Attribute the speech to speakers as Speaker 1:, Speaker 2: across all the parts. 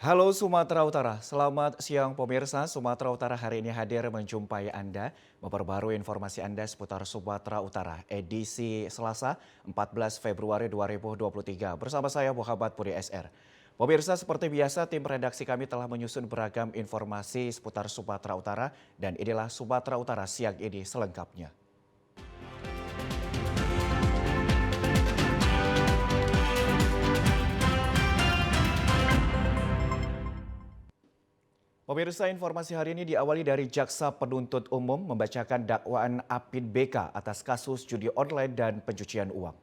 Speaker 1: Halo Sumatera Utara, selamat siang pemirsa. Sumatera Utara hari ini hadir menjumpai Anda, memperbarui informasi Anda seputar Sumatera Utara, edisi Selasa 14 Februari 2023. Bersama saya Muhammad Puri SR. Pemirsa, seperti biasa tim redaksi kami telah menyusun beragam informasi seputar Sumatera Utara dan inilah Sumatera Utara siang ini selengkapnya. Pemirsa, informasi hari ini diawali dari Jaksa Penuntut Umum membacakan dakwaan Apin BK atas kasus judi online dan pencucian uang.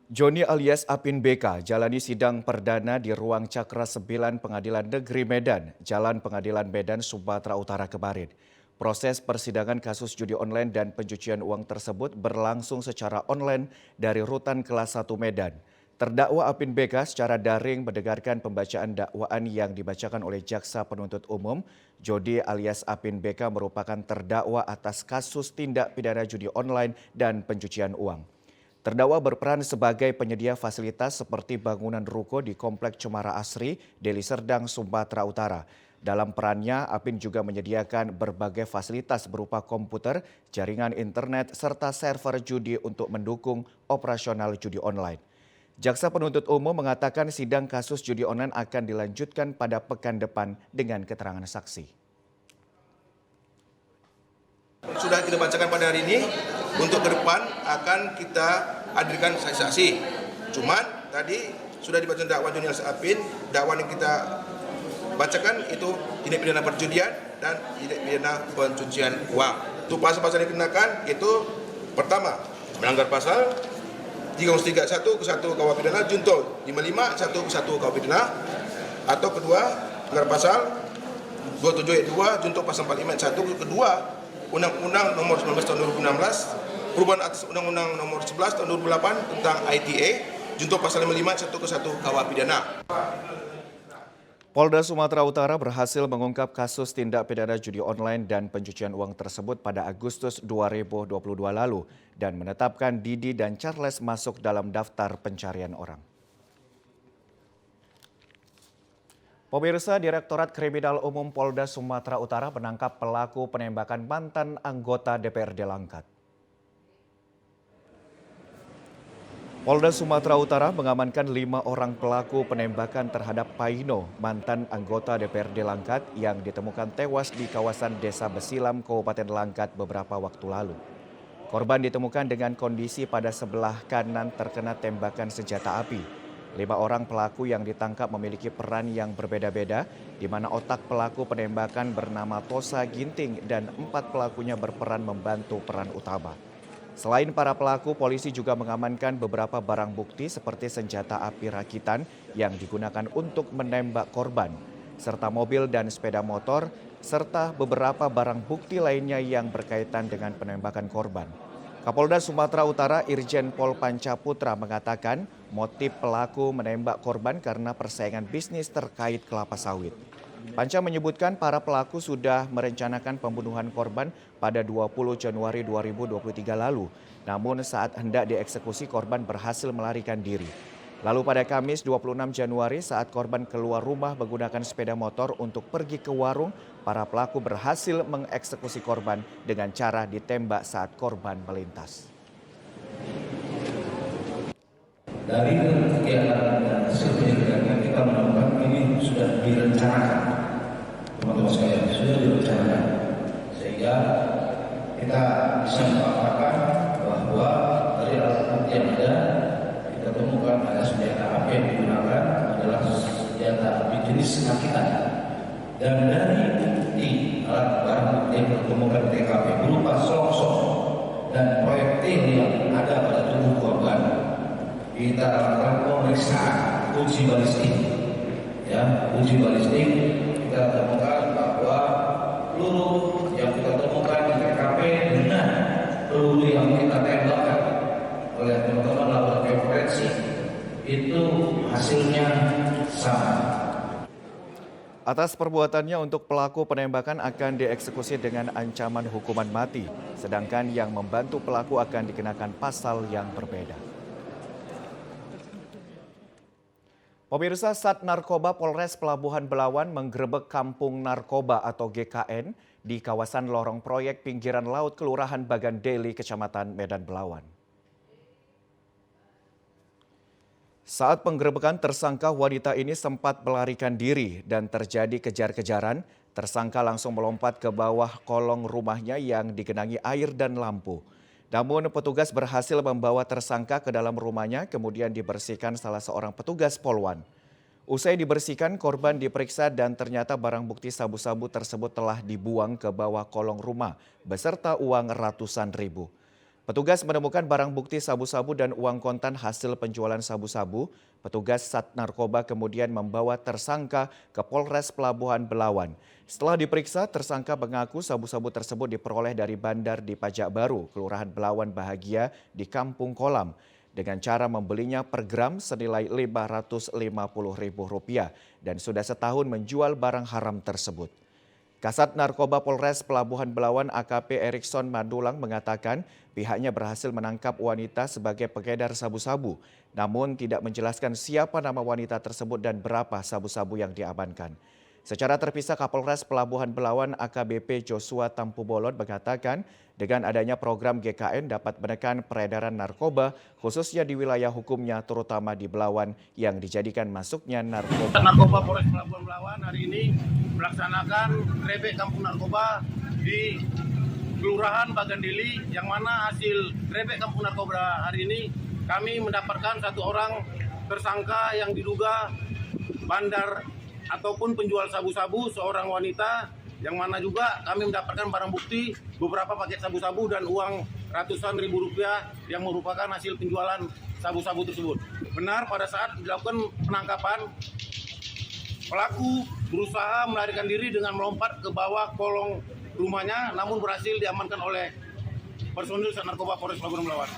Speaker 1: Joni alias Apin BK jalani sidang perdana di ruang Cakra 9 Pengadilan Negeri Medan, Jalan Pengadilan Medan, Sumatera Utara kemarin. Proses persidangan kasus judi online dan pencucian uang tersebut berlangsung secara online dari Rutan Kelas 1 Medan. Terdakwa Apin BK secara daring mendengarkan pembacaan dakwaan yang dibacakan oleh Jaksa Penuntut Umum. Jodi alias Apin BK merupakan terdakwa atas kasus tindak pidana judi online dan pencucian uang. Terdakwa berperan sebagai penyedia fasilitas seperti bangunan ruko di Komplek Cemara Asri, Deli Serdang, Sumatera Utara. Dalam perannya, Apin juga menyediakan berbagai fasilitas berupa komputer, jaringan internet, serta server judi untuk mendukung operasional judi online. Jaksa Penuntut Umum mengatakan sidang kasus judi online akan dilanjutkan pada pekan depan dengan keterangan saksi.
Speaker 2: Sudah kita bacakan pada hari ini, untuk ke depan akan kita hadirkan saksi-saksi. Cuman tadi sudah dibacakan dakwaan Joni alias Apin, dakwaan yang kita bacakan itu tindak pidana perjudian dan tindak pidana pencucian uang. Untuk pasal-pasal yang dikenakan itu pertama, melanggar pasal 331 ke 1 KUH pidana junto 55 1 ke 1 KUH pidana, atau kedua melanggar pasal 27 ayat 2 junto pasal 45 ayat 1 kedua Undang-Undang Nomor 19 Tahun 2016 perubahan atas Undang-Undang Nomor 11 Tahun 2008 tentang ITA junto pasal 55 ayat 1 ke 1 KUH pidana.
Speaker 1: Polda Sumatera Utara berhasil mengungkap kasus tindak pidana judi online dan pencucian uang tersebut pada Agustus 2022 lalu dan menetapkan Didi dan Charles masuk dalam daftar pencarian orang. Pemirsa, Direktorat Kriminal Umum Polda Sumatera Utara menangkap pelaku penembakan mantan anggota DPRD Langkat. Polda Sumatera Utara mengamankan 5 orang pelaku penembakan terhadap Paino, mantan anggota DPRD Langkat yang ditemukan tewas di kawasan Desa Besilam, Kabupaten Langkat beberapa waktu lalu. Korban ditemukan dengan kondisi pada sebelah kanan terkena tembakan senjata api. 5 orang pelaku yang ditangkap memiliki peran yang berbeda-beda, di mana otak pelaku penembakan bernama Tosa Ginting dan 4 pelakunya berperan membantu peran utama. Selain para pelaku, polisi juga mengamankan beberapa barang bukti seperti senjata api rakitan yang digunakan untuk menembak korban, serta mobil dan sepeda motor, serta beberapa barang bukti lainnya yang berkaitan dengan penembakan korban. Kapolda Sumatera Utara Irjen Pol Pancaputra mengatakan motif pelaku menembak korban karena persaingan bisnis terkait kelapa sawit. Panca menyebutkan para pelaku sudah merencanakan pembunuhan korban pada 20 Januari 2023 lalu. Namun saat hendak dieksekusi korban berhasil melarikan diri. Lalu pada Kamis 26 Januari saat korban keluar rumah menggunakan sepeda motor untuk pergi ke warung, para pelaku berhasil mengeksekusi korban dengan cara ditembak saat korban melintas.
Speaker 3: Dari kegiatan dan hasil penyelidikan kita menemukan ini sudah direncanakan, teman-teman sekalian, sudah direncanakan, sehingga kita bisa mengatakan bahwa dari alat bukti yang ada kita temukan ada senjata api yang digunakan adalah senjata api jenis rakitan, dan dari bukti alat barang bukti yang ditemukan di TKP berupa selongsong dan proyektil yang ada pada tubuh korban, kita lakukan pemeriksaan uji balistik. Uji balistik kita temukan bahwa peluru yang kita temukan di TKP dengan peluru yang kita tembakkan oleh teman-teman laboratorium forensik itu hasilnya sama.
Speaker 1: Atas perbuatannya untuk pelaku penembakan akan dieksekusi dengan ancaman hukuman mati, sedangkan yang membantu pelaku akan dikenakan pasal yang berbeda. Pemirsa, Sat Narkoba Polres Pelabuhan Belawan menggerebek Kampung Narkoba atau GKN di kawasan lorong proyek pinggiran laut Kelurahan Bagandeli, Kecamatan Medan Belawan. Saat penggerebekan, tersangka wanita ini sempat melarikan diri dan terjadi kejar-kejaran. Tersangka langsung melompat ke bawah kolong rumahnya yang digenangi air dan lampu. Namun petugas berhasil membawa tersangka ke dalam rumahnya, kemudian dibersihkan salah seorang petugas Polwan. Usai dibersihkan, korban diperiksa dan ternyata barang bukti sabu-sabu tersebut telah dibuang ke bawah kolong rumah beserta uang ratusan ribu. Petugas menemukan barang bukti sabu-sabu dan uang kontan hasil penjualan sabu-sabu. Petugas Sat Narkoba kemudian membawa tersangka ke Polres Pelabuhan Belawan. Setelah diperiksa, tersangka mengaku sabu-sabu tersebut diperoleh dari bandar di Pajak Baru, Kelurahan Belawan Bahagia di Kampung Kolam, dengan cara membelinya per gram senilai Rp550.000 dan sudah setahun menjual barang haram tersebut. Kasat Narkoba Polres Pelabuhan Belawan AKP Erikson Madulang mengatakan pihaknya berhasil menangkap wanita sebagai pengedar sabu-sabu, namun tidak menjelaskan siapa nama wanita tersebut dan berapa sabu-sabu yang diamankan. Secara terpisah, Kapolres Pelabuhan Belawan AKBP Joshua Tampubolon mengatakan dengan adanya program GKN dapat menekan peredaran narkoba khususnya di wilayah hukumnya terutama di Belawan yang dijadikan masuknya narkoba.
Speaker 4: Narkoba Polres Pelabuhan Belawan hari ini melaksanakan grebek kampung narkoba di Kelurahan Bagandeli, yang mana hasil grebek kampung narkoba hari ini kami mendapatkan satu orang tersangka yang diduga bandar ataupun penjual sabu-sabu, seorang wanita, yang mana juga kami mendapatkan barang bukti beberapa paket sabu-sabu dan uang ratusan ribu rupiah yang merupakan hasil penjualan sabu-sabu tersebut. Benar, pada saat dilakukan penangkapan, pelaku berusaha melarikan diri dengan melompat ke bawah kolong rumahnya, namun berhasil diamankan oleh personil Sat Narkoba Polres Pelabuhan Belawan.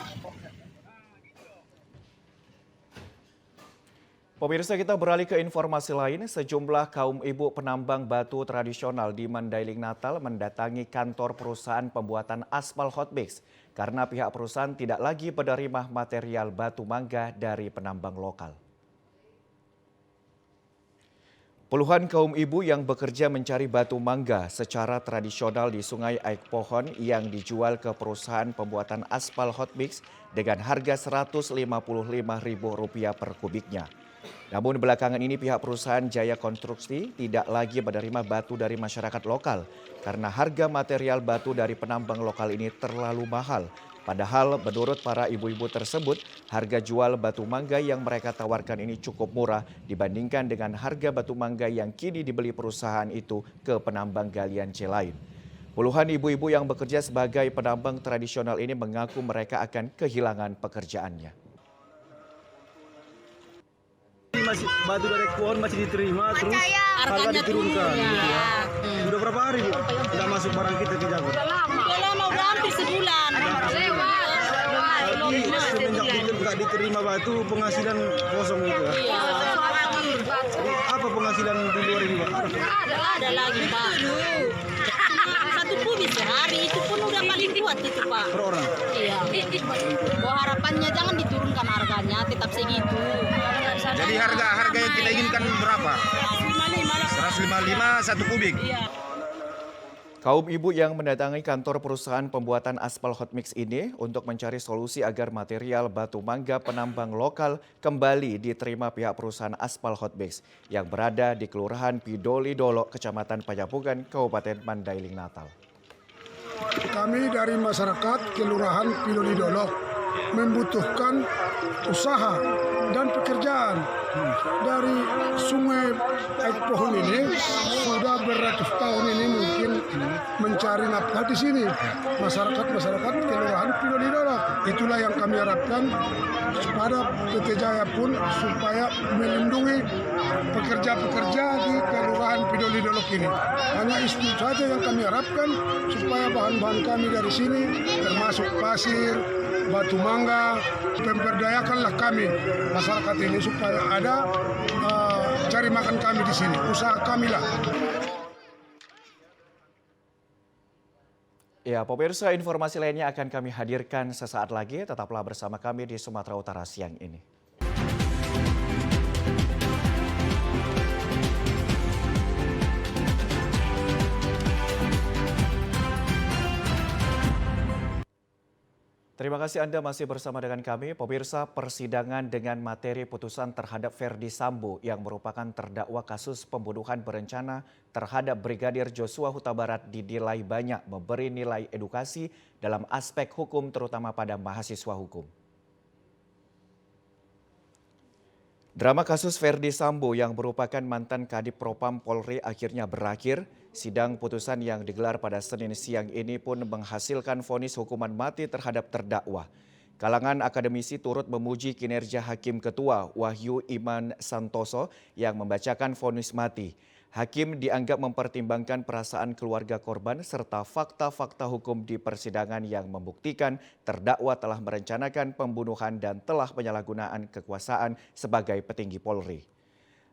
Speaker 1: Pemirsa, kita beralih ke informasi lain. Sejumlah kaum ibu penambang batu tradisional di Mandailing Natal mendatangi kantor perusahaan pembuatan aspal Hotmix karena pihak perusahaan tidak lagi menerima material batu mangga dari penambang lokal. Puluhan kaum ibu yang bekerja mencari batu mangga secara tradisional di Sungai Aik Pohon yang dijual ke perusahaan pembuatan aspal Hotmix dengan harga Rp155.000 per kubiknya. Namun belakangan ini pihak perusahaan Jaya Konstruksi tidak lagi menerima batu dari masyarakat lokal karena harga material batu dari penambang lokal ini terlalu mahal. Padahal menurut para ibu-ibu tersebut, harga jual batu mangga yang mereka tawarkan ini cukup murah dibandingkan dengan harga batu mangga yang kini dibeli perusahaan itu ke penambang galian C lain. Puluhan ibu-ibu yang bekerja sebagai penambang tradisional ini mengaku mereka akan kehilangan pekerjaannya.
Speaker 5: Masih batu dari pohon masih diterima, terus harga diturunkan.
Speaker 6: Ya.
Speaker 5: Udah berapa hari Bu? Tidak masuk barang kita ke Jakarta?
Speaker 6: Udah lama, udah hampir sebulan.
Speaker 5: Tapi semenjak itu nggak diterima batu, penghasilan kosong gitu.
Speaker 6: Iya.
Speaker 5: Apa penghasilan di luar ini Pak?
Speaker 6: Ada lagi Pak. Satu kubis sehari itu pun udah paling kuat itu Pak.
Speaker 5: Per orang?
Speaker 6: Iya. Bahwa harapannya jangan diturunkan harganya, tetap segitu.
Speaker 7: Jadi harga yang kita inginkan berapa? 155 satu kubik.
Speaker 6: Iya.
Speaker 1: Kaum ibu yang mendatangi kantor perusahaan pembuatan aspal Hotmix ini untuk mencari solusi agar material batu mangga penambang lokal kembali diterima pihak perusahaan aspal Hotmix yang berada di Kelurahan Pidoli Dolo, Kecamatan Payapugan, Kabupaten Mandailing Natal.
Speaker 8: Kami dari masyarakat Kelurahan Pidoli Dolo membutuhkan usaha dan pekerjaan. Dari Sungai Aik Pohon ini sudah beratus tahun ini mungkin mencari nafkah di sini. Masyarakat Kelurahan Pidoli Dolo. Itulah yang kami harapkan pada PT Jaya pun supaya melindungi pekerja-pekerja di Kelurahan Pidoli Dolo ini. Hanya itu saja yang kami harapkan supaya bahan-bahan kami dari sini termasuk pasir, batu mangga, memberdayakanlah kami masyarakat ini supaya ada cari makan kami di sini, usaha kami lah.
Speaker 1: Ya, pemirsa, informasi lainnya akan kami hadirkan sesaat lagi. Tetaplah bersama kami di Sumatera Utara siang ini. Terima kasih Anda masih bersama dengan kami. Pemirsa, persidangan dengan materi putusan terhadap Ferdi Sambo yang merupakan terdakwa kasus pembunuhan berencana terhadap Brigadir Joshua Huta Barat dinilai banyak memberi nilai edukasi dalam aspek hukum terutama pada mahasiswa hukum. Drama kasus Ferdi Sambo yang merupakan mantan Kadif Propam Polri akhirnya berakhir. Sidang putusan yang digelar pada Senin siang ini pun menghasilkan vonis hukuman mati terhadap terdakwa. Kalangan akademisi turut memuji kinerja Hakim Ketua Wahyu Iman Santoso yang membacakan vonis mati. Hakim dianggap mempertimbangkan perasaan keluarga korban serta fakta-fakta hukum di persidangan yang membuktikan terdakwa telah merencanakan pembunuhan dan telah penyalahgunaan kekuasaan sebagai petinggi Polri.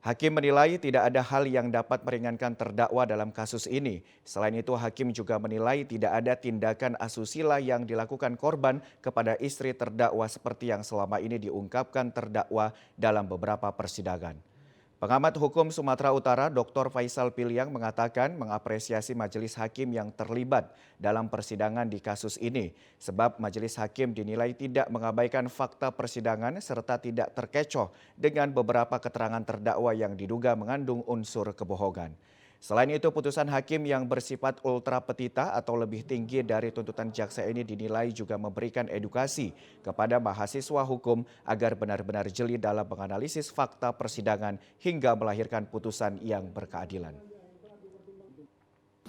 Speaker 1: Hakim menilai tidak ada hal yang dapat meringankan terdakwa dalam kasus ini. Selain itu, Hakim juga menilai tidak ada tindakan asusila yang dilakukan korban kepada istri terdakwa seperti yang selama ini diungkapkan terdakwa dalam beberapa persidangan. Pengamat hukum Sumatera Utara Dr. Faisal Piliang mengatakan mengapresiasi majelis hakim yang terlibat dalam persidangan di kasus ini sebab majelis hakim dinilai tidak mengabaikan fakta persidangan serta tidak terkecoh dengan beberapa keterangan terdakwa yang diduga mengandung unsur kebohongan. Selain itu, putusan hakim yang bersifat ultra petita atau lebih tinggi dari tuntutan jaksa ini dinilai juga memberikan edukasi kepada mahasiswa hukum agar benar-benar jeli dalam menganalisis fakta persidangan hingga melahirkan putusan yang berkeadilan.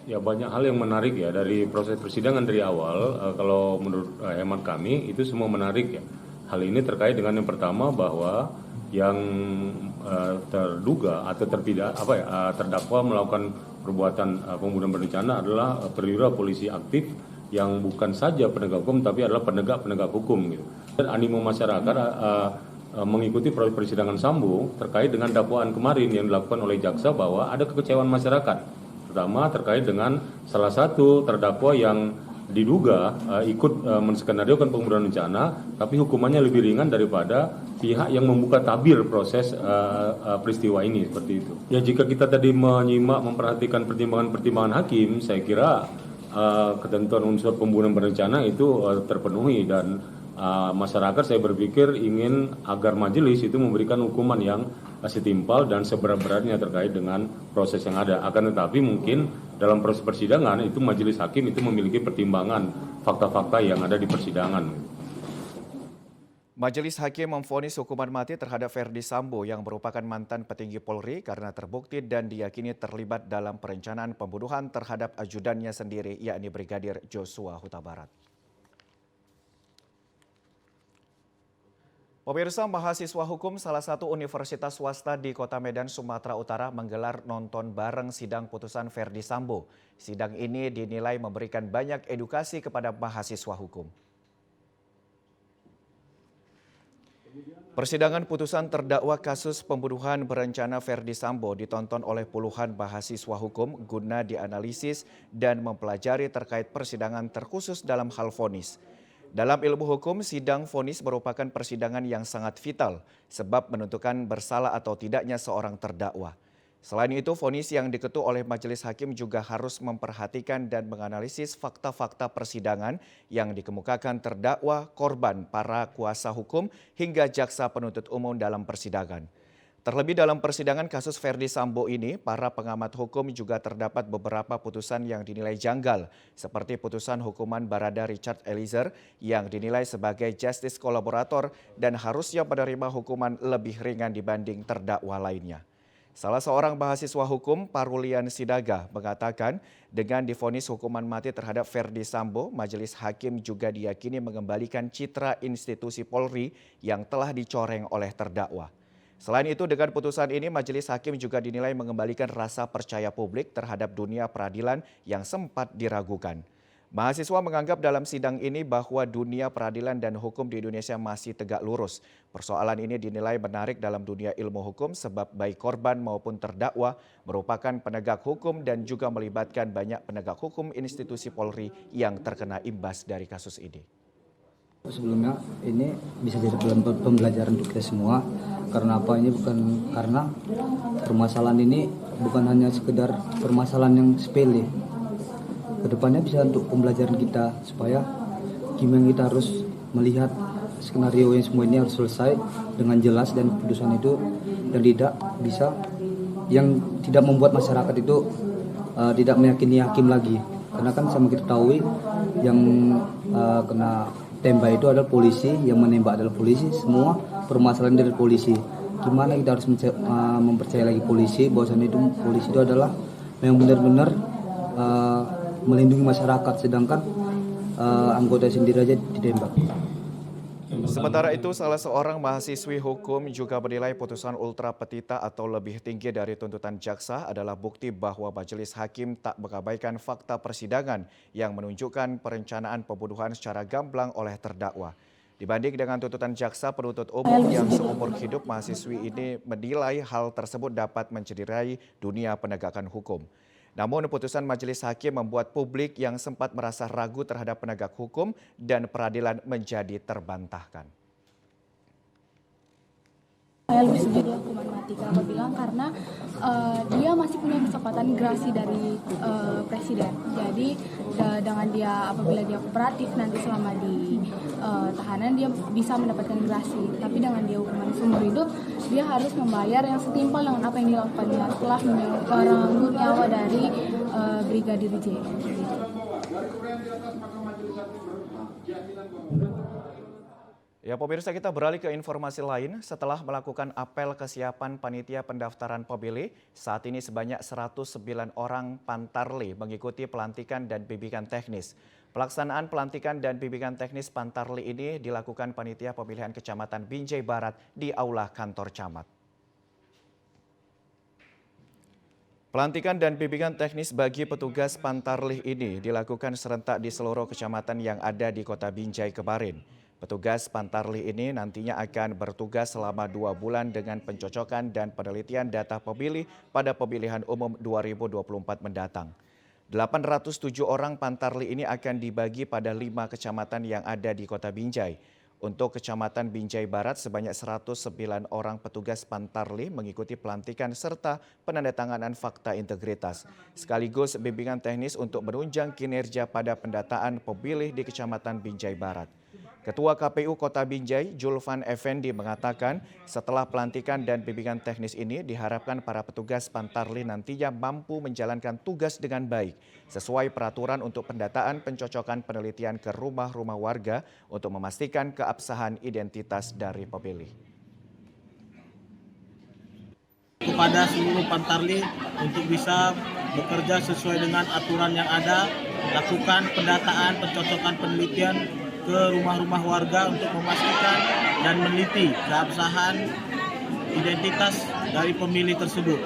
Speaker 9: Ya, banyak hal yang menarik ya dari proses persidangan dari awal. Kalau menurut hemat kami itu semua menarik ya. Hal ini terkait dengan yang pertama bahwa yang terduga atau terdakwa melakukan perbuatan pembunuhan berencana adalah perwira polisi aktif yang bukan saja penegak hukum tapi adalah penegak hukum gitu. Dan animo masyarakat mengikuti proses persidangan Sambo terkait dengan dakwaan kemarin yang dilakukan oleh jaksa bahwa ada kekecewaan masyarakat, terutama terkait dengan salah satu terdakwa yang diduga ikut menskenariokan pembunuhan berencana, tapi hukumannya lebih ringan daripada pihak yang membuka tabir proses peristiwa ini seperti itu. Ya, jika kita tadi menyimak memperhatikan pertimbangan-pertimbangan hakim, saya kira ketentuan unsur pembunuhan berencana itu terpenuhi dan masyarakat saya berpikir ingin agar majelis itu memberikan hukuman yang setimpal dan seberat-beratnya terkait dengan proses yang ada. Akan tetapi mungkin dalam proses persidangan itu majelis hakim itu memiliki pertimbangan fakta-fakta yang ada di persidangan.
Speaker 1: Majelis hakim memvonis hukuman mati terhadap Ferdi Sambo yang merupakan mantan petinggi Polri karena terbukti dan diyakini terlibat dalam perencanaan pembunuhan terhadap ajudannya sendiri yakni Brigadir Joshua Huta Barat. Pemirsa, mahasiswa hukum salah satu universitas swasta di Kota Medan, Sumatera Utara menggelar nonton bareng sidang putusan Ferdi Sambo. Sidang ini dinilai memberikan banyak edukasi kepada mahasiswa hukum. Persidangan putusan terdakwa kasus pembunuhan berencana Ferdi Sambo ditonton oleh puluhan mahasiswa hukum guna dianalisis dan mempelajari terkait persidangan terkhusus dalam hal vonis. Dalam ilmu hukum, sidang vonis merupakan persidangan yang sangat vital sebab menentukan bersalah atau tidaknya seorang terdakwa. Selain itu, vonis yang diketuk oleh majelis hakim juga harus memperhatikan dan menganalisis fakta-fakta persidangan yang dikemukakan terdakwa, korban, para kuasa hukum, hingga jaksa penuntut umum dalam persidangan. Terlebih dalam persidangan kasus Ferdi Sambo ini, para pengamat hukum juga terdapat beberapa putusan yang dinilai janggal, seperti putusan hukuman Barada Richard Eliezer yang dinilai sebagai justice kolaborator dan harusnya menerima hukuman lebih ringan dibanding terdakwa lainnya. Salah seorang mahasiswa hukum, Parulian Sidaga, mengatakan dengan divonis hukuman mati terhadap Ferdi Sambo, majelis hakim juga diyakini mengembalikan citra institusi Polri yang telah dicoreng oleh terdakwa. Selain itu, dengan putusan ini, majelis hakim juga dinilai mengembalikan rasa percaya publik terhadap dunia peradilan yang sempat diragukan. Mahasiswa menganggap dalam sidang ini bahwa dunia peradilan dan hukum di Indonesia masih tegak lurus. Persoalan ini dinilai menarik dalam dunia ilmu hukum sebab baik korban maupun terdakwa merupakan penegak hukum dan juga melibatkan banyak penegak hukum institusi Polri yang terkena imbas dari kasus ini.
Speaker 10: Sebelumnya ini bisa jadi pembelajaran untuk kita semua. Karena apa? Ini bukan karena permasalahan ini bukan hanya sekedar permasalahan yang sepele. Kedepannya bisa untuk pembelajaran kita supaya gimana kita harus melihat skenario yang semua ini harus selesai dengan jelas dan keputusan itu yang tidak membuat masyarakat itu tidak meyakini hakim lagi. Karena kan sama kita tahu yang kena tembak itu adalah polisi, yang menembak adalah polisi, semua permasalahan dari polisi. Gimana kita harus mempercayai lagi polisi, bahwasannya itu polisi itu adalah yang benar-benar melindungi masyarakat, sedangkan anggota sendiri aja ditembak.
Speaker 1: Sementara itu, salah seorang mahasiswi hukum juga menilai putusan ultra petita atau lebih tinggi dari tuntutan jaksa adalah bukti bahwa majelis hakim tak mengabaikan fakta persidangan yang menunjukkan perencanaan pembunuhan secara gamblang oleh terdakwa. Dibanding dengan tuntutan jaksa penuntut umum yang seumur hidup, mahasiswi ini menilai hal tersebut dapat mencederai dunia penegakan hukum. Namun putusan majelis hakim membuat publik yang sempat merasa ragu terhadap penegak hukum dan peradilan menjadi terbantahkan.
Speaker 11: Saya lebih setuju hukuman mati, kenapa bilang karena dia masih punya kesempatan gerasi dari presiden. Jadi dengan dia apabila dia kooperatif nanti selama di tahanan dia bisa mendapatkan gerasi. Tapi dengan dia hukuman seumur hidup dia harus membayar yang setimpal dengan apa yang dilakukannya setelah merenggut nyawa dari Brigadir J.
Speaker 1: Ya pemirsa, kita beralih ke informasi lain. Setelah melakukan apel kesiapan panitia pendaftaran pemilih, saat ini sebanyak 109 orang Pantarli mengikuti pelantikan dan bimbingan teknis. Pelaksanaan pelantikan dan bimbingan teknis Pantarli ini dilakukan panitia pemilihan Kecamatan Binjai Barat di Aula Kantor Camat. Pelantikan dan bimbingan teknis bagi petugas Pantarli ini dilakukan serentak di seluruh kecamatan yang ada di Kota Binjai kemarin. Petugas Pantarli ini nantinya akan bertugas selama 2 bulan dengan pencocokan dan penelitian data pemilih pada pemilihan umum 2024 mendatang. 807 orang Pantarli ini akan dibagi pada 5 kecamatan yang ada di Kota Binjai. Untuk Kecamatan Binjai Barat sebanyak 109 orang petugas Pantarli mengikuti pelantikan serta penandatanganan fakta integritas, sekaligus bimbingan teknis untuk menunjang kinerja pada pendataan pemilih di Kecamatan Binjai Barat. Ketua KPU Kota Binjai, Julvan Effendi mengatakan setelah pelantikan dan bimbingan teknis ini diharapkan para petugas Pantarli nantinya mampu menjalankan tugas dengan baik sesuai peraturan untuk pendataan pencocokan penelitian ke rumah-rumah warga untuk memastikan keabsahan identitas dari pemilih.
Speaker 12: Kepada seluruh Pantarli untuk bisa bekerja sesuai dengan aturan yang ada, lakukan pendataan, pencocokan penelitian ke rumah-rumah warga untuk memastikan dan meneliti keabsahan identitas dari pemilih tersebut.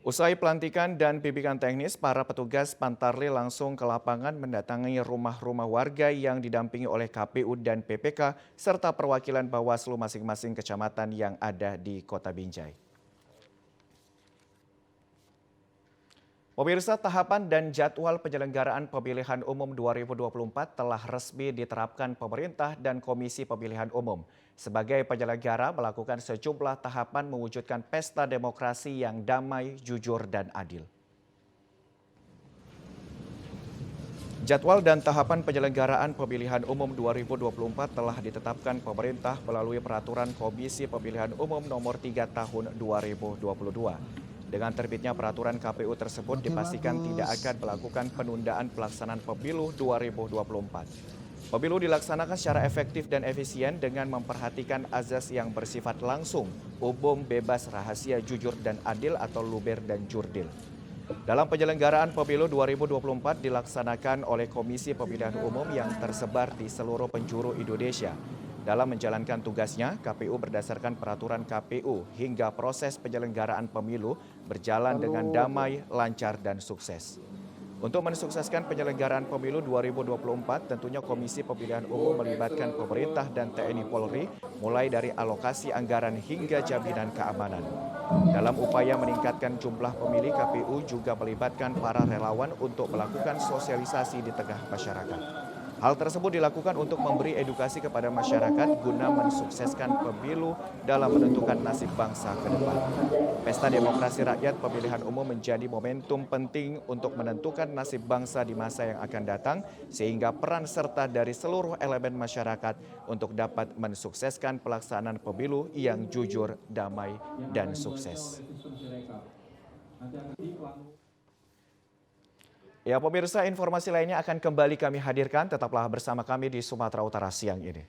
Speaker 1: Usai pelantikan dan bimbingan teknis, para petugas Pantarli langsung ke lapangan mendatangi rumah-rumah warga yang didampingi oleh KPU dan PPK serta perwakilan Bawaslu masing-masing kecamatan yang ada di Kota Binjai. Pemirsa, tahapan dan jadwal penyelenggaraan pemilihan umum 2024 telah resmi diterapkan pemerintah dan Komisi Pemilihan Umum. Sebagai penyelenggara melakukan sejumlah tahapan mewujudkan pesta demokrasi yang damai, jujur, dan adil. Jadwal dan tahapan penyelenggaraan pemilihan umum 2024 telah ditetapkan pemerintah melalui peraturan Komisi Pemilihan Umum nomor 3 tahun 2022. Dengan terbitnya peraturan KPU tersebut dipastikan tidak akan melakukan penundaan pelaksanaan pemilu 2024. Pemilu dilaksanakan secara efektif dan efisien dengan memperhatikan azas yang bersifat langsung, umum, bebas, rahasia, jujur, dan adil atau luber dan jurdil. Dalam penyelenggaraan pemilu 2024 dilaksanakan oleh Komisi Pemilihan Umum yang tersebar di seluruh penjuru Indonesia. Dalam menjalankan tugasnya, KPU berdasarkan peraturan KPU hingga proses penyelenggaraan pemilu berjalan dengan damai, lancar, dan sukses. Untuk mensukseskan penyelenggaraan pemilu 2024, tentunya Komisi Pemilihan Umum melibatkan pemerintah dan TNI Polri, mulai dari alokasi anggaran hingga jaminan keamanan. Dalam upaya meningkatkan jumlah pemilih, KPU juga melibatkan para relawan untuk melakukan sosialisasi di tengah masyarakat. Hal tersebut dilakukan untuk memberi edukasi kepada masyarakat guna mensukseskan pemilu dalam menentukan nasib bangsa ke depan. Pesta Demokrasi Rakyat Pemilihan Umum menjadi momentum penting untuk menentukan nasib bangsa di masa yang akan datang, sehingga peran serta dari seluruh elemen masyarakat untuk dapat mensukseskan pelaksanaan pemilu yang jujur, damai, dan sukses. Ya pemirsa, informasi lainnya akan kembali kami hadirkan. Tetaplah bersama kami di Sumatera Utara siang ini.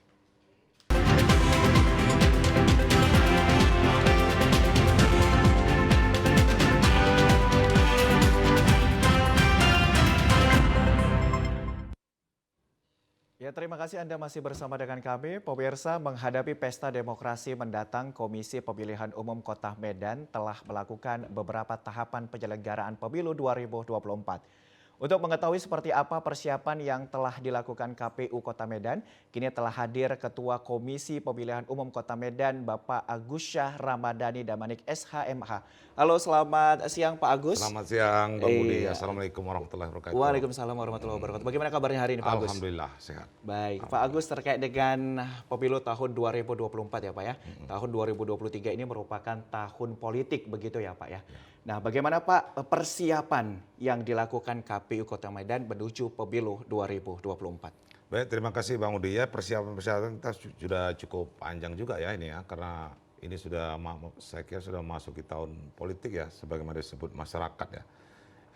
Speaker 1: Ya, terima kasih Anda masih bersama dengan kami. Pemirsa, menghadapi Pesta Demokrasi mendatang, Komisi Pemilihan Umum Kota Medan telah melakukan beberapa tahapan penyelenggaraan pemilu 2024. Untuk mengetahui seperti apa persiapan yang telah dilakukan KPU Kota Medan, kini telah hadir Ketua Komisi Pemilihan Umum Kota Medan, Bapak Agus Syah Ramadhani Damanik SHMH. Halo, selamat siang Pak Agus.
Speaker 13: Selamat siang Bang Budi. Assalamualaikum warahmatullahi wabarakatuh.
Speaker 1: Waalaikumsalam warahmatullahi wabarakatuh. Bagaimana kabarnya hari ini Pak Agus?
Speaker 13: Alhamdulillah sehat.
Speaker 1: Baik, Pak Agus, terkait dengan pemilu tahun 2024 ya Pak ya. Tahun 2023 ini merupakan tahun politik begitu ya Pak ya. Nah, bagaimana Pak persiapan yang dilakukan KPU Kota Medan menuju pemilu 2024?
Speaker 13: Baik, terima kasih Bang Budi ya. Persiapan kita sudah cukup panjang juga ya ini ya, karena ini sudah, saya kira sudah masuk di tahun politik ya, sebagaimana disebut masyarakat ya.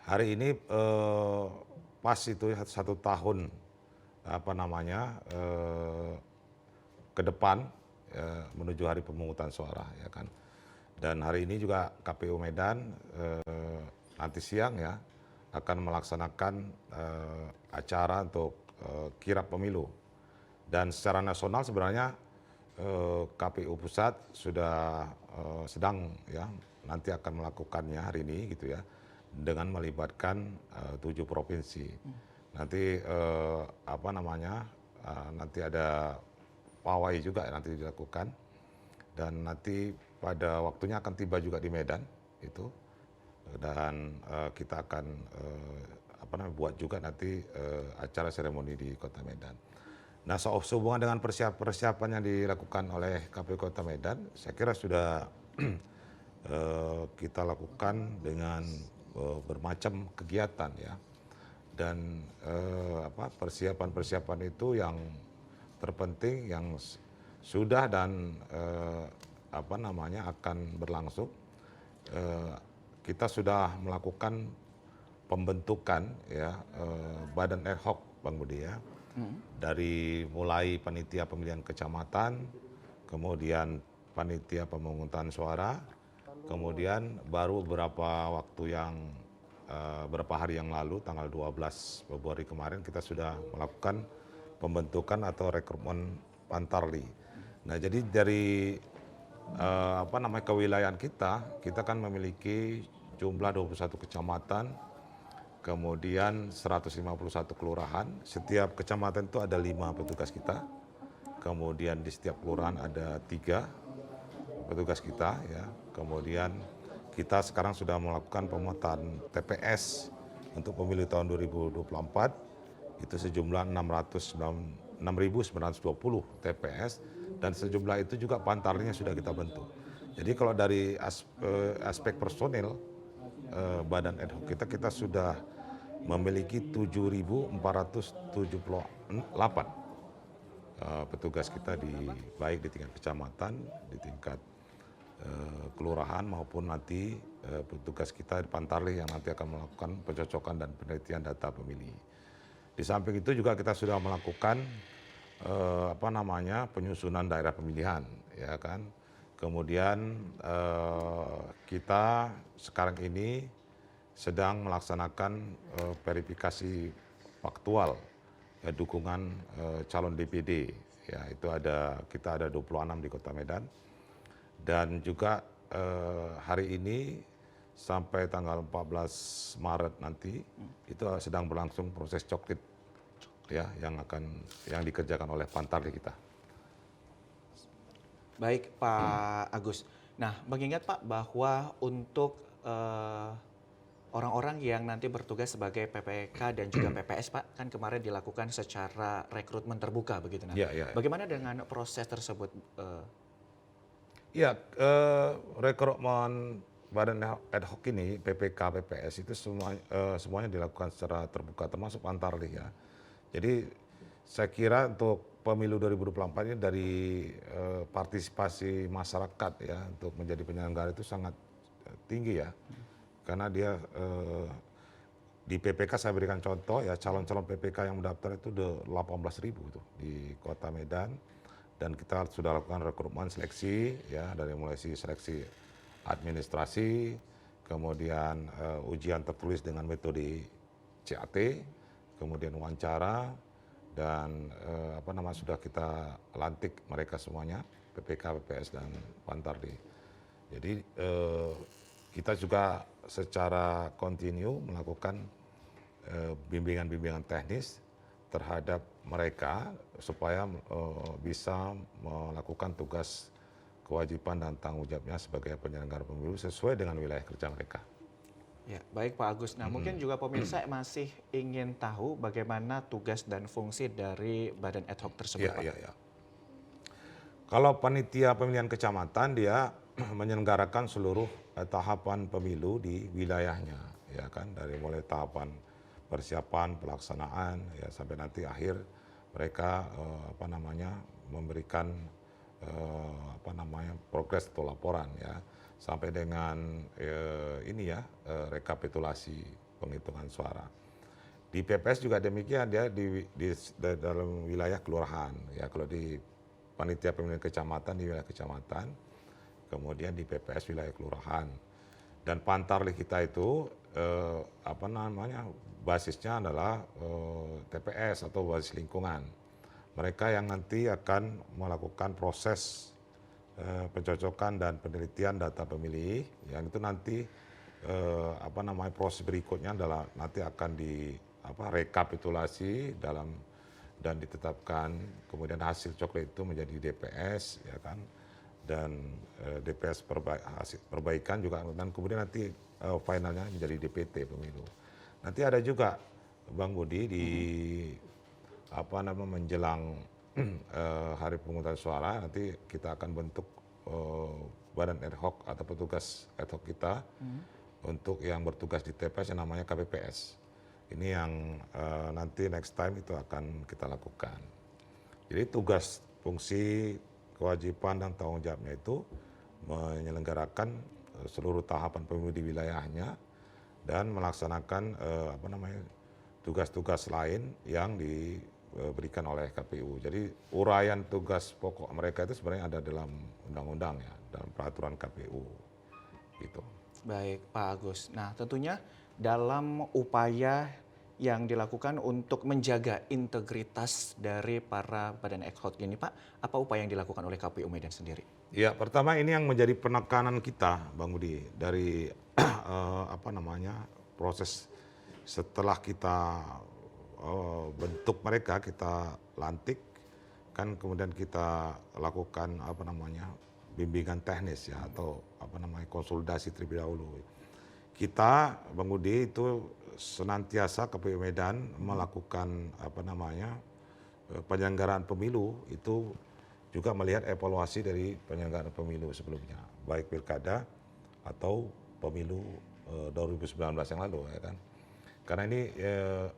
Speaker 13: Hari ini pas itu satu tahun ke depan menuju hari pemungutan suara ya kan. Dan hari ini juga KPU Medan nanti siang ya akan melaksanakan acara untuk kirap pemilu. Dan secara nasional sebenarnya KPU Pusat sudah sedang ya nanti akan melakukannya hari ini gitu ya, dengan melibatkan 7 provinsi. Nanti nanti ada pawai juga nanti dilakukan, dan nanti pada waktunya akan tiba juga di Medan itu, dan kita akan buat juga nanti acara seremoni di Kota Medan. Nah, sehubungan dengan persiapan yang dilakukan oleh KPU Kota Medan, saya kira sudah kita lakukan dengan bermacam kegiatan ya. Dan persiapan itu yang terpenting yang sudah dan akan berlangsung, kita sudah melakukan pembentukan ya badan ad hoc Bang Budi ya, dari mulai panitia pemilihan kecamatan, kemudian panitia pemungutan suara, kemudian baru beberapa hari yang lalu tanggal 12 Februari kemarin kita sudah melakukan pembentukan atau rekrutmen Pantarli. Nah, jadi dari kewilayahan kita kan memiliki jumlah 21 kecamatan, kemudian 151 kelurahan. Setiap kecamatan itu ada 5 petugas kita, kemudian di setiap kelurahan ada 3 petugas kita ya. Kemudian kita sekarang sudah melakukan pemetaan TPS untuk pemilu tahun 2024 itu sejumlah 6.920 TPS, dan sejumlah itu juga pantarlinya sudah kita bentuk. Jadi kalau dari aspek personil badan ad hoc kita sudah memiliki 7.478 petugas kita baik di tingkat kecamatan, di tingkat kelurahan maupun nanti petugas kita di Pantarli yang nanti akan melakukan pencocokan dan penelitian data pemilih. Di samping itu juga kita sudah melakukan penyusunan daerah pemilihan ya kan. Kemudian kita sekarang ini sedang melaksanakan verifikasi faktual dukungan calon DPD ya, itu kita ada 26 di Kota Medan. Dan juga hari ini sampai tanggal 14 Maret nanti itu sedang berlangsung proses coklit ya yang dikerjakan oleh Pantarli kita.
Speaker 1: Baik Pak Agus. Nah, mengingat Pak bahwa untuk orang-orang yang nanti bertugas sebagai PPK dan juga PPS, Pak, kan kemarin dilakukan secara rekrutmen terbuka begitu. Nah, bagaimana dengan proses tersebut?
Speaker 13: Ya, rekrutmen badan ad hoc ini, PPK, PPS itu semuanya dilakukan secara terbuka, termasuk Pantarlih ya. Jadi saya kira untuk pemilu 2024 ini dari partisipasi masyarakat ya untuk menjadi penyelenggara itu sangat tinggi ya. Karena dia di PPK saya berikan contoh ya, calon-calon PPK yang mendaftar itu udah 18.000 tuh di Kota Medan, dan kita sudah lakukan rekrutmen seleksi ya, dari mulai seleksi administrasi, kemudian ujian tertulis dengan metode CAT, kemudian wawancara, dan sudah kita lantik mereka semuanya, PPK, PPS, dan Pantarlih. Jadi kita juga secara kontinu melakukan bimbingan-bimbingan teknis terhadap mereka supaya bisa melakukan tugas, kewajiban dan tanggung jawabnya sebagai penyelenggara pemilu sesuai dengan wilayah kerja mereka.
Speaker 1: Ya, baik Pak Agus. Nah, mungkin juga pemirsa masih ingin tahu bagaimana tugas dan fungsi dari badan ad hoc tersebut, Pak.
Speaker 13: Ya. Kalau panitia pemilihan kecamatan dia menyelenggarakan seluruh tahapan pemilu di wilayahnya, ya kan, dari mulai tahapan persiapan, pelaksanaan, ya sampai nanti akhir mereka memberikan progres atau laporan ya, sampai dengan rekapitulasi penghitungan suara. Di PPS juga demikian, dia di dalam wilayah kelurahan ya. Kalau di panitia pemilihan kecamatan di wilayah kecamatan, kemudian di PPS wilayah kelurahan. Dan Pantarlih kita itu basisnya adalah TPS atau basis lingkungan. Mereka yang nanti akan melakukan proses pencocokan dan penelitian data pemilih, yang itu nanti proses berikutnya adalah nanti akan rekapitulasi dan ditetapkan, kemudian hasil coklat itu menjadi DPS ya kan, dan DPS perbaikan juga, dan kemudian nanti finalnya menjadi DPT pemilu. Nanti ada juga Bang Budi di menjelang hari pemungutan suara, nanti kita akan bentuk badan ad hoc atau petugas ad hoc kita untuk yang bertugas di TPS yang namanya KPPS. Ini yang nanti next time itu akan kita lakukan. Jadi tugas, fungsi, kewajiban dan tanggung jawabnya itu menyelenggarakan seluruh tahapan pemilu di wilayahnya dan melaksanakan tugas-tugas lain yang diberikan oleh KPU. Jadi uraian tugas pokok mereka itu sebenarnya ada dalam undang-undang ya, dalam peraturan KPU gitu.
Speaker 1: Baik Pak Agus. Nah, tentunya dalam upaya yang dilakukan untuk menjaga integritas dari para badan ad hoc ini, Pak, apa upaya yang dilakukan oleh KPU Medan sendiri?
Speaker 13: Ya, pertama ini yang menjadi penekanan kita, Bang Budi, dari proses setelah kita bentuk mereka, kita lantik, kan kemudian kita lakukan bimbingan teknis ya, atau konsolidasi terlebih dahulu. Kita, Bang Budi, itu senantiasa KPU Medan melakukan penyelenggaraan pemilu itu juga melihat evaluasi dari penyelenggaraan pemilu sebelumnya, baik pilkada atau pemilu 2019 yang lalu ya kan. Karena ini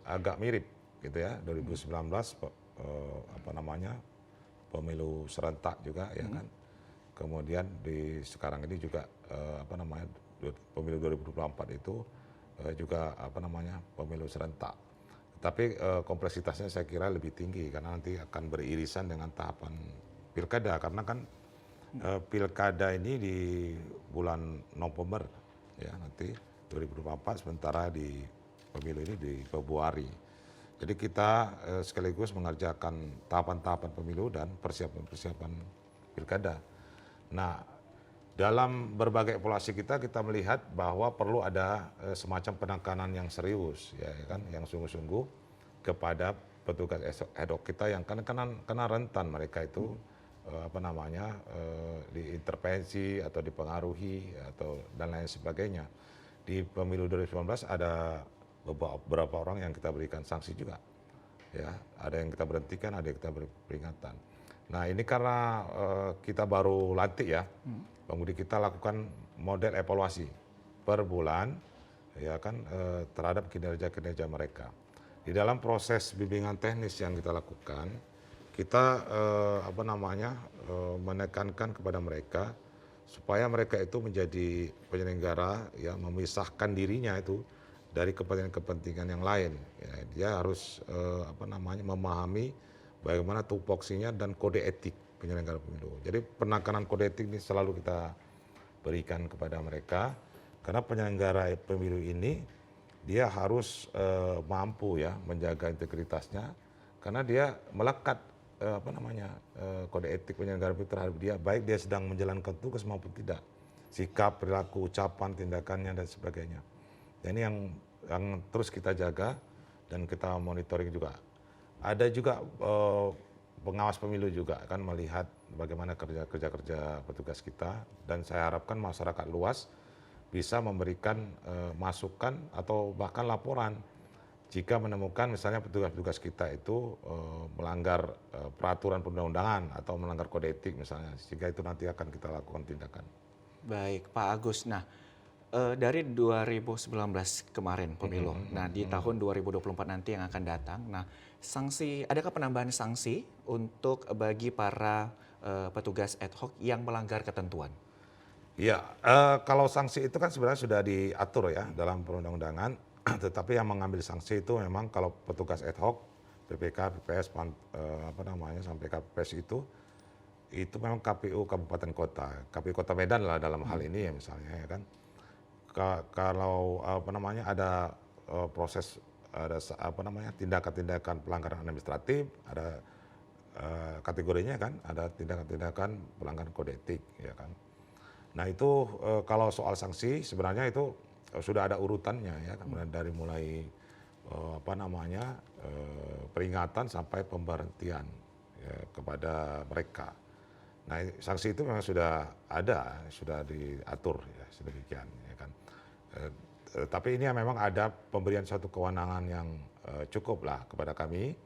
Speaker 13: agak mirip gitu ya, 2019 pemilu serentak juga ya kan. Kemudian sekarang ini juga pemilu 2024 itu juga pemilu serentak. Tapi kompleksitasnya saya kira lebih tinggi karena nanti akan beririsan dengan tahapan pilkada, karena kan pilkada ini di bulan November ya nanti 2024, sementara di pemilu ini di Februari. Jadi kita sekaligus mengerjakan tahapan-tahapan pemilu dan persiapan-persiapan pilkada. Nah, dalam berbagai evaluasi kita melihat bahwa perlu ada semacam penekanan yang serius ya kan, yang sungguh-sungguh kepada petugas ad hoc kita yang kena rentan mereka itu diintervensi atau dipengaruhi atau dan lain sebagainya. di pemilu 2019 ada beberapa orang yang kita berikan sanksi juga. Ya, ada yang kita berhentikan, ada yang kita beri peringatan. Nah, ini karena kita baru lantik ya. Kemudian kita lakukan model evaluasi per bulan ya kan terhadap kinerja-kinerja mereka. Di dalam proses bimbingan teknis yang kita lakukan, kita menekankan kepada mereka supaya mereka itu menjadi penyelenggara ya, memisahkan dirinya itu dari kepentingan-kepentingan yang lain. Ya, dia harus memahami bagaimana tupoksinya dan kode etik penyelenggara pemilu. Jadi penekanan kode etik ini selalu kita berikan kepada mereka karena penyelenggara pemilu ini dia harus mampu ya menjaga integritasnya karena dia melekat kode etik penyelenggara pemilu terhadap dia, baik dia sedang menjalankan tugas maupun tidak, sikap, perilaku, ucapan, tindakannya dan sebagainya. Dan ini yang terus kita jaga dan kita monitoring juga. Ada juga pengawas pemilu juga kan melihat bagaimana kerja petugas kita, dan saya harapkan masyarakat luas bisa memberikan masukan atau bahkan laporan jika menemukan misalnya petugas-petugas kita itu melanggar peraturan perundang-undangan atau melanggar kode etik misalnya, sehingga itu nanti akan kita lakukan tindakan.
Speaker 1: Baik, Pak Agus. Nah, dari 2019 kemarin pemilu, nah di tahun 2024 nanti yang akan datang, nah sanksi, adakah penambahan sanksi untuk bagi para petugas ad hoc yang melanggar ketentuan?
Speaker 13: Iya, kalau sanksi itu kan sebenarnya sudah diatur ya dalam perundang-undangan, tetapi yang mengambil sanksi itu memang kalau petugas ad hoc, PPK, PPS, sampai KPPS itu memang KPU Kabupaten Kota, KPU Kota Medan lah dalam hal ini ya misalnya ya kan. Kalau ada proses tindakan-tindakan pelanggaran administratif, ada kategorinya kan, ada tindakan-tindakan pelanggaran kode etik ya kan. Nah itu kalau soal sanksi sebenarnya itu sudah ada urutannya ya kan, dari mulai peringatan sampai pemberhentian ya, kepada mereka. Nah sanksi itu memang sudah ada, sudah diatur ya sedemikian ya kan. Tapi ini memang ada pemberian suatu kewenangan yang cukup lah kepada kami.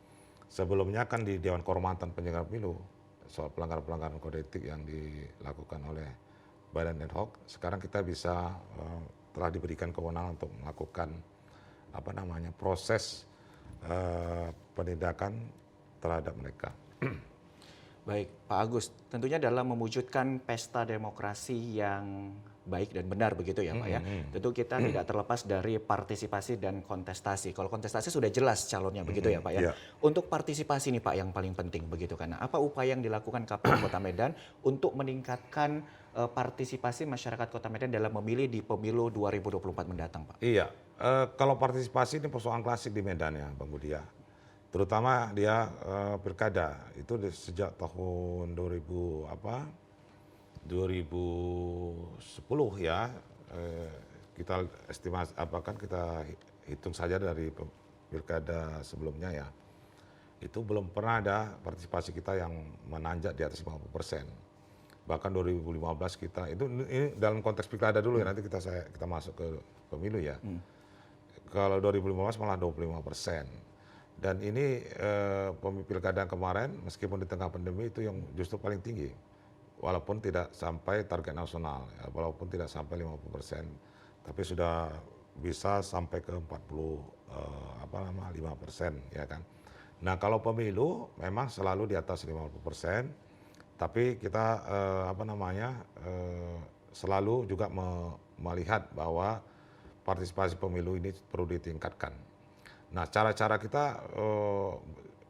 Speaker 13: Sebelumnya kan di Dewan Kehormatan Penyelenggara Pemilu soal pelanggaran-pelanggaran kode etik yang dilakukan oleh Badan ad hoc. Sekarang kita bisa telah diberikan kewenangan untuk melakukan proses penindakan terhadap mereka.
Speaker 1: Baik, Pak Agus, tentunya dalam mewujudkan pesta demokrasi yang baik dan benar begitu ya Pak ya. Tentu kita tidak terlepas dari partisipasi dan kontestasi. Kalau kontestasi sudah jelas calonnya begitu ya Pak ya. Untuk partisipasi nih Pak yang paling penting begitu kan. Apa upaya yang dilakukan KPU Kota Medan untuk meningkatkan partisipasi masyarakat Kota Medan dalam memilih di pemilu 2024 mendatang Pak?
Speaker 13: Iya, kalau partisipasi ini persoalan klasik di Medan ya Bang Budi ya. Terutama dia pilkada itu sejak tahun 2010 ya, kita estimasi kita hitung saja dari pilkada sebelumnya ya, itu belum pernah ada partisipasi kita yang menanjak di atas 50%. Bahkan 2015 kita ini dalam konteks pilkada dulu ya, nanti kita masuk ke pemilu ya. Kalau 2015 malah 25%. Dan ini pilkada kemarin meskipun di tengah pandemi itu yang justru paling tinggi. Walaupun tidak sampai target nasional, ya, walaupun tidak sampai 50%, tapi sudah bisa sampai ke 45% ya kan. Nah kalau pemilu memang selalu di atas 50%, tapi kita selalu juga melihat bahwa partisipasi pemilu ini perlu ditingkatkan. Nah cara-cara kita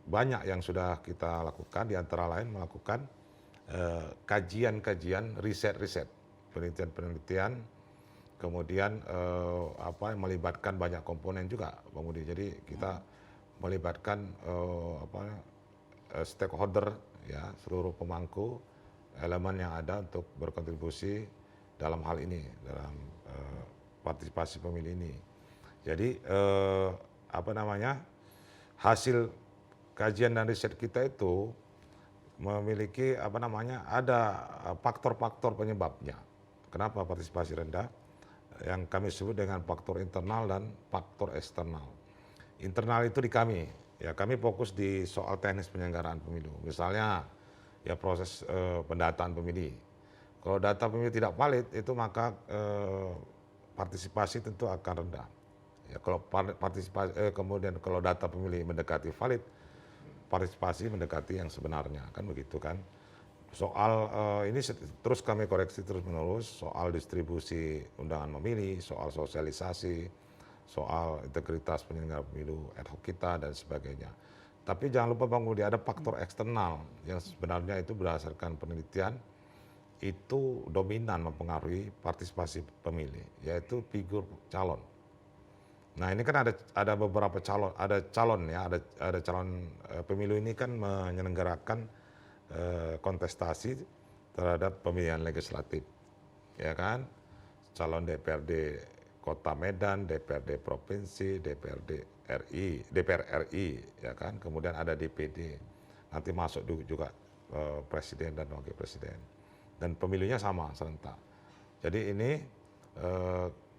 Speaker 13: banyak yang sudah kita lakukan, di antara lain melakukan kajian-kajian, riset-riset, penelitian-penelitian, kemudian melibatkan banyak komponen juga, Bang Budi. Jadi kita melibatkan stakeholder, ya, seluruh pemangku elemen yang ada untuk berkontribusi dalam hal ini, dalam partisipasi pemilu ini. Jadi hasil kajian dan riset kita itu memiliki ada faktor-faktor penyebabnya. Kenapa partisipasi rendah? yang kami sebut dengan faktor internal dan faktor eksternal. Internal itu di kami, ya kami fokus di soal teknis penyelenggaraan pemilu. Misalnya ya proses pendataan pemilih. Kalau data pemilih tidak valid itu maka partisipasi tentu akan rendah. Ya kalau partisipasi kemudian kalau data pemilih mendekati valid, partisipasi mendekati yang sebenarnya, kan begitu kan. Soal ini terus kami koreksi terus menerus soal distribusi undangan memilih, soal sosialisasi, soal integritas penyelenggara pemilu ad hoc kita dan sebagainya. Tapi jangan lupa Bang Budi, ada faktor eksternal yang sebenarnya itu berdasarkan penelitian itu dominan mempengaruhi partisipasi pemilih, yaitu figur calon. Nah ini kan ada beberapa calon, ada calon pemilu ini kan menyelenggarakan kontestasi terhadap pemilihan legislatif, ya kan, calon DPRD Kota Medan, DPRD Provinsi, DPR RI, ya kan, kemudian ada DPD, nanti masuk juga Presiden dan Wakil Presiden, dan pemilunya sama serentak. Jadi ini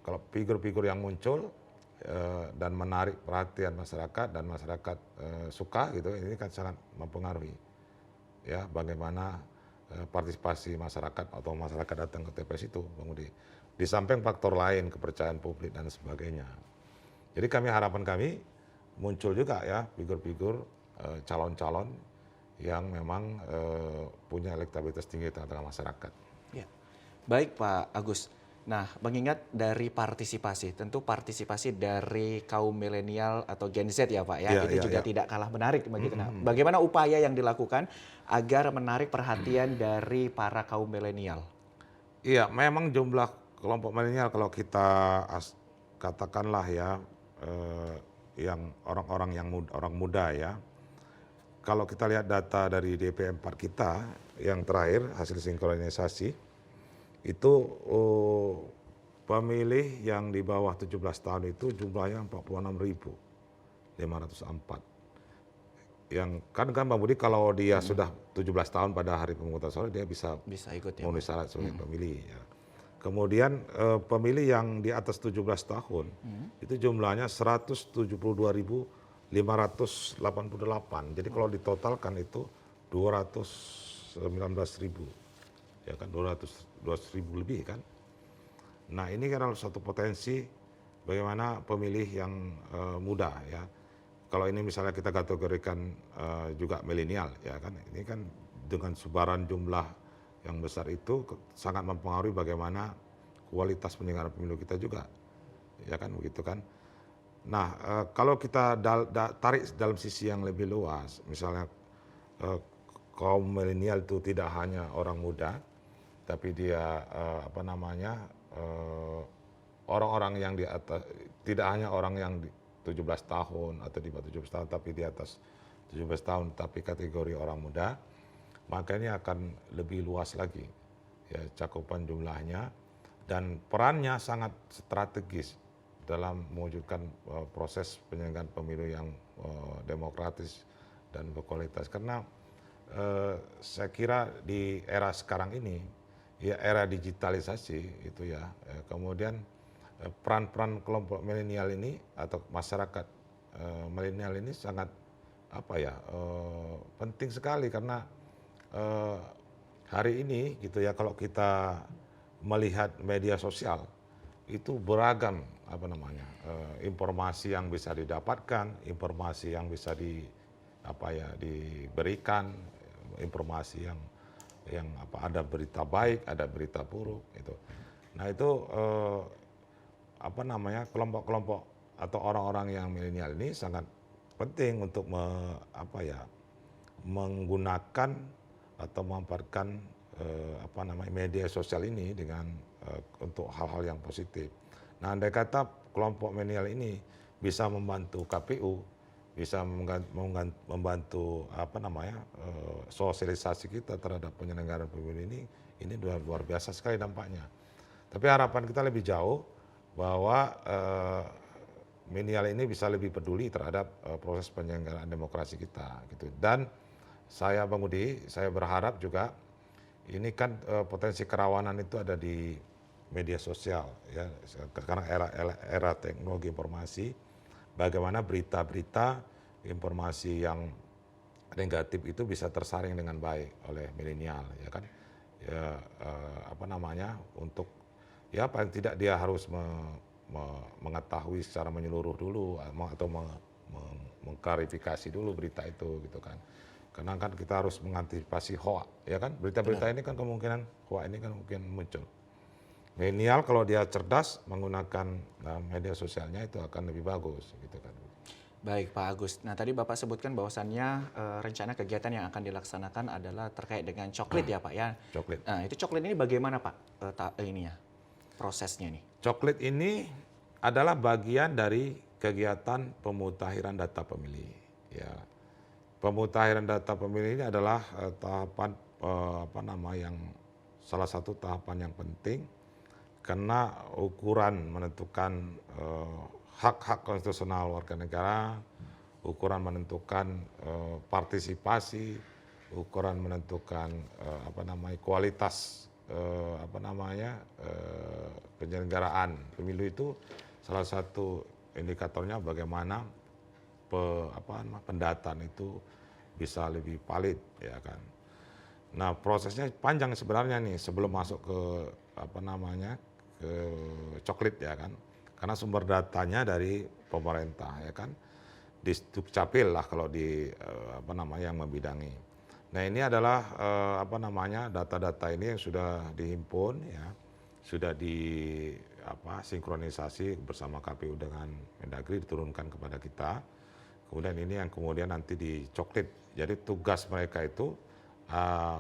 Speaker 13: kalau figur-figur yang muncul dan menarik perhatian masyarakat dan masyarakat suka gitu, ini kan sangat mempengaruhi ya bagaimana partisipasi masyarakat atau masyarakat datang ke TPS itu, Bang Budi. Di samping faktor lain kepercayaan publik dan sebagainya. Jadi harapan kami muncul juga ya figur-figur calon-calon yang memang punya elektabilitas tinggi di tengah masyarakat.
Speaker 1: Ya. Baik Pak Agus. Nah, mengingat dari partisipasi, tentu partisipasi dari kaum milenial atau Gen Z ya Pak ya, itu juga tidak kalah menarik begitu. Nah, bagaimana upaya yang dilakukan agar menarik perhatian dari para kaum milenial?
Speaker 13: Iya, memang jumlah kelompok milenial kalau kita katakanlah ya, yang orang-orang yang orang muda ya, kalau kita lihat data dari DP4 kita yang terakhir hasil sinkronisasi, itu pemilih yang di bawah 17 tahun itu jumlahnya 46.504. Yang kan Bang Budi kalau dia sudah 17 tahun pada hari pemungutan suara dia bisa
Speaker 1: ikut ya,
Speaker 13: memenuhi syarat sebagai pemilih. Ya. Kemudian pemilih yang di atas 17 tahun itu jumlahnya 172.588. Jadi kalau ditotalkan itu 219.000. Ya kan 200.000 lebih kan. Nah ini kan satu potensi bagaimana pemilih yang muda ya. Kalau ini misalnya kita kategorikan juga milenial ya kan, ini kan dengan sebaran jumlah yang besar itu sangat mempengaruhi bagaimana kualitas penyelenggaraan pemilu kita juga, ya kan begitu kan. Nah kalau kita tarik dalam sisi yang lebih luas, misalnya kaum milenial itu tidak hanya orang muda, tapi dia orang-orang yang di atas, tidak hanya orang yang di 17 tahun atau di bawah 17 tahun, tapi di atas 17 tahun, tapi kategori orang muda, maka ini akan lebih luas lagi ya cakupan jumlahnya, dan perannya sangat strategis dalam mewujudkan proses penyelenggaraan pemilu yang demokratis dan berkualitas. Karena saya kira di era sekarang ini, ya era digitalisasi itu ya, kemudian peran-peran kelompok milenial ini atau masyarakat milenial ini sangat penting sekali, karena hari ini gitu ya kalau kita melihat media sosial itu beragam informasi yang bisa didapatkan, informasi yang bisa diberikan, informasi yang ada berita baik, ada berita buruk itu. Nah itu kelompok-kelompok atau orang-orang yang milenial ini sangat penting untuk menggunakan atau memanfaatkan media sosial ini dengan untuk hal-hal yang positif. Nah andai kata kelompok milenial ini bisa membantu KPU, bisa membantu sosialisasi kita terhadap penyelenggaraan pemilu ini luar biasa sekali dampaknya. Tapi harapan kita lebih jauh bahwa milenial ini bisa lebih peduli terhadap proses penyelenggaraan demokrasi kita gitu. Dan saya Bang Budi, saya berharap juga ini kan potensi kerawanan itu ada di media sosial ya, sekarang era teknologi informasi, bagaimana berita-berita informasi yang negatif itu bisa tersaring dengan baik oleh milenial ya kan, ya untuk ya paling tidak dia harus mengetahui secara menyeluruh dulu atau mengklarifikasi dulu berita itu gitu kan. Karena kan kita harus mengantisipasi hoax, ya kan? Berita-berita ini kan kemungkinan hoax ini kan mungkin muncul. Milenial kalau dia cerdas menggunakan media sosialnya itu akan lebih bagus, gitu kan.
Speaker 1: Baik Pak Agus. Nah tadi Bapak sebutkan bahwasannya rencana kegiatan yang akan dilaksanakan adalah terkait dengan coklit ya Pak ya.
Speaker 13: Coklit.
Speaker 1: Nah itu coklit ini bagaimana Pak prosesnya nih?
Speaker 13: Coklit ini adalah bagian dari kegiatan pemutakhiran data pemilih. Ya. Pemutakhiran data pemilih ini adalah tahapan yang salah satu tahapan yang penting karena ukuran menentukan hak-hak konstitusional warga negara, ukuran menentukan partisipasi, ukuran menentukan kualitas penyelenggaraan pemilu itu salah satu indikatornya bagaimana pendataan itu bisa lebih valid ya kan. Nah prosesnya panjang sebenarnya nih sebelum masuk ke ke coklit ya kan, karena sumber datanya dari pemerintah ya kan, di Dukcapil lah kalau di yang membidangi. Nah ini adalah data-data ini yang sudah dihimpun ya, sudah sinkronisasi bersama KPU dengan Mendagri diturunkan kepada kita. Kemudian ini yang kemudian nanti dicoklit. Jadi tugas mereka itu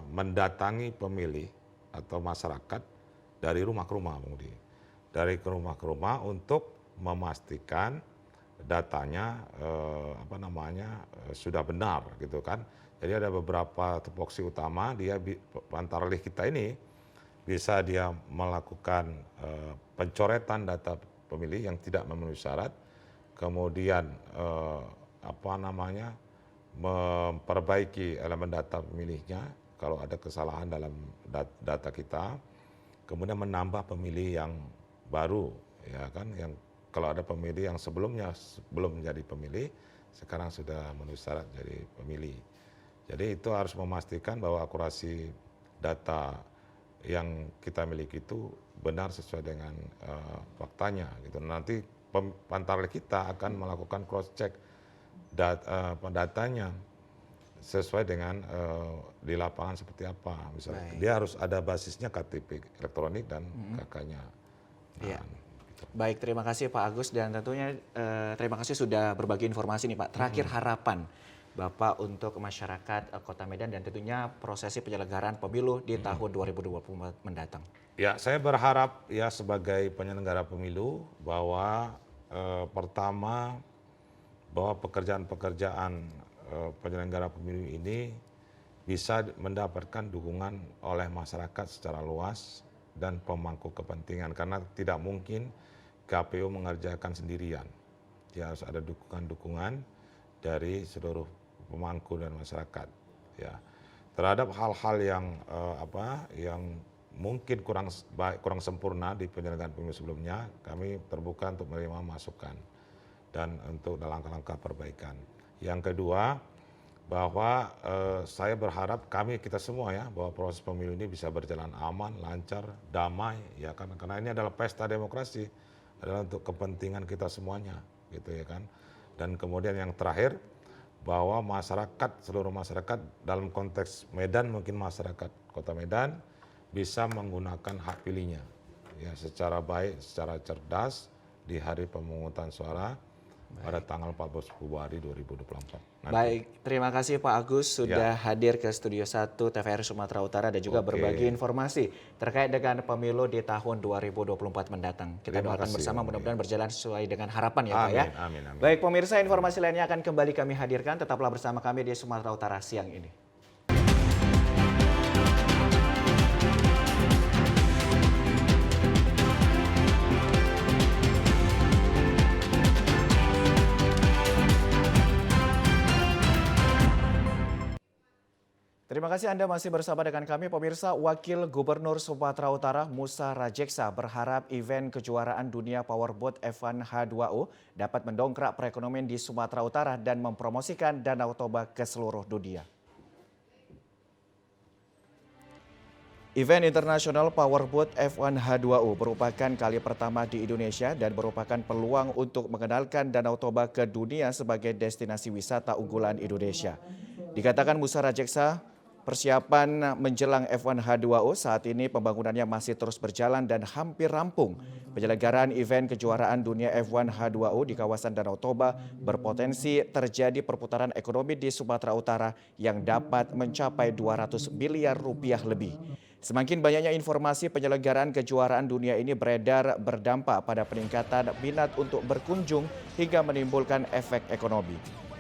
Speaker 13: mendatangi pemilih atau masyarakat dari rumah ke rumah, Bung Budi. Dari rumah ke rumah untuk memastikan datanya sudah benar gitu kan. Jadi ada beberapa tupoksi utama, dia Pantarlih kita ini bisa dia melakukan pencoretan data pemilih yang tidak memenuhi syarat, kemudian memperbaiki elemen data pemilihnya kalau ada kesalahan dalam data kita, kemudian menambah pemilih yang baru ya kan, yang kalau ada pemilih yang sebelumnya belum menjadi pemilih sekarang sudah memenuhi syarat jadi pemilih. Jadi itu harus memastikan bahwa akurasi data yang kita miliki itu benar sesuai dengan faktanya gitu. Nanti Pantarlih kita akan melakukan cross check datanya sesuai dengan di lapangan seperti apa. Misalnya dia harus ada basisnya KTP elektronik dan KK-nya.
Speaker 1: Iya. Baik, terima kasih Pak Agus dan tentunya terima kasih sudah berbagi informasi nih Pak. Terakhir harapan Bapak untuk masyarakat Kota Medan dan tentunya prosesi penyelenggaraan pemilu di tahun 2024 mendatang.
Speaker 13: Ya, saya berharap ya sebagai penyelenggara pemilu bahwa pertama bahwa pekerjaan-pekerjaan penyelenggara pemilu ini bisa mendapatkan dukungan oleh masyarakat secara luas dan pemangku kepentingan karena tidak mungkin KPU mengerjakan sendirian. Dia harus ada dukungan-dukungan dari seluruh pemangku dan masyarakat ya. Terhadap hal-hal yang yang mungkin kurang sempurna di penyelenggaraan pemilu sebelumnya, kami terbuka untuk menerima masukan dan untuk langkah-langkah perbaikan. Yang kedua, bahwa saya berharap kita semua ya bahwa proses pemilu ini bisa berjalan aman, lancar, damai ya kan, karena ini adalah pesta demokrasi, adalah untuk kepentingan kita semuanya gitu ya kan. Dan kemudian yang terakhir bahwa seluruh masyarakat dalam konteks Medan, mungkin masyarakat Kota Medan bisa menggunakan hak pilihnya ya secara baik, secara cerdas di hari pemungutan suara pada tanggal 14 Februari 2024.
Speaker 1: Baik, terima kasih Pak Agus sudah hadir ke Studio 1 TVRI Sumatera Utara dan juga berbagi informasi terkait dengan pemilu di tahun 2024 mendatang. Kita doakan bersama mudah-mudahan berjalan sesuai dengan harapan ya Pak ya.
Speaker 13: Amin.
Speaker 1: Baik pemirsa, informasi lainnya akan kembali kami hadirkan. Tetaplah bersama kami di Sumatera Utara siang ini. Terima kasih Anda masih bersama dengan kami pemirsa. Wakil Gubernur Sumatera Utara Musa Rajeksa berharap event kejuaraan dunia Powerboat F1 H2O dapat mendongkrak perekonomian di Sumatera Utara dan mempromosikan Danau Toba ke seluruh dunia. Event internasional Powerboat F1 H2O merupakan kali pertama di Indonesia dan merupakan peluang untuk mengenalkan Danau Toba ke dunia sebagai destinasi wisata unggulan Indonesia. Dikatakan Musa Rajeksa, persiapan menjelang F1 H2O saat ini pembangunannya masih terus berjalan dan hampir rampung. Penyelenggaraan event kejuaraan dunia F1 H2O di kawasan Danau Toba berpotensi terjadi perputaran ekonomi di Sumatera Utara yang dapat mencapai 200 miliar rupiah lebih. Semakin banyaknya informasi penyelenggaraan kejuaraan dunia ini beredar berdampak pada peningkatan minat untuk berkunjung hingga menimbulkan efek ekonomi.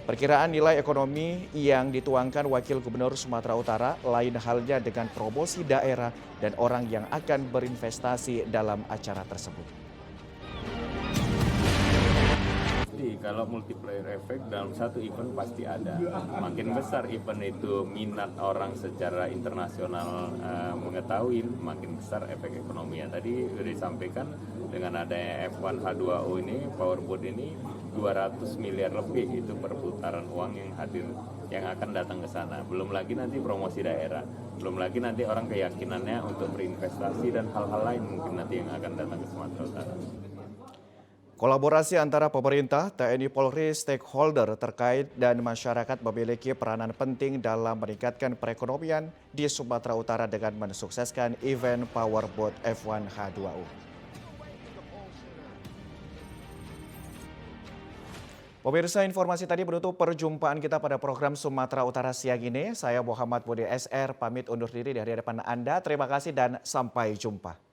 Speaker 1: Perkiraan nilai ekonomi yang dituangkan Wakil Gubernur Sumatera Utara lain halnya dengan promosi daerah dan orang yang akan berinvestasi dalam acara tersebut.
Speaker 9: Kalau multiplier effect dalam satu event pasti ada. Makin besar event itu minat orang secara internasional mengetahui, makin besar efek ekonominya. Tadi sudah disampaikan dengan adanya F1 H2O ini, Powerboat ini 200 miliar lebih itu perputaran uang yang hadir, yang akan datang ke sana. Belum lagi nanti promosi daerah, belum lagi nanti orang keyakinannya untuk berinvestasi dan hal-hal lain mungkin nanti yang akan datang ke Sumatera Utara.
Speaker 1: Kolaborasi antara pemerintah, TNI Polri, stakeholder terkait dan masyarakat memiliki peranan penting dalam meningkatkan perekonomian di Sumatera Utara dengan mensukseskan event Powerboat F1 H2O. Pemirsa, informasi tadi menutup perjumpaan kita pada program Sumatera Utara siang ini. Saya Muhammad Budi SR pamit undur diri dari hadapan Anda. Terima kasih dan sampai jumpa.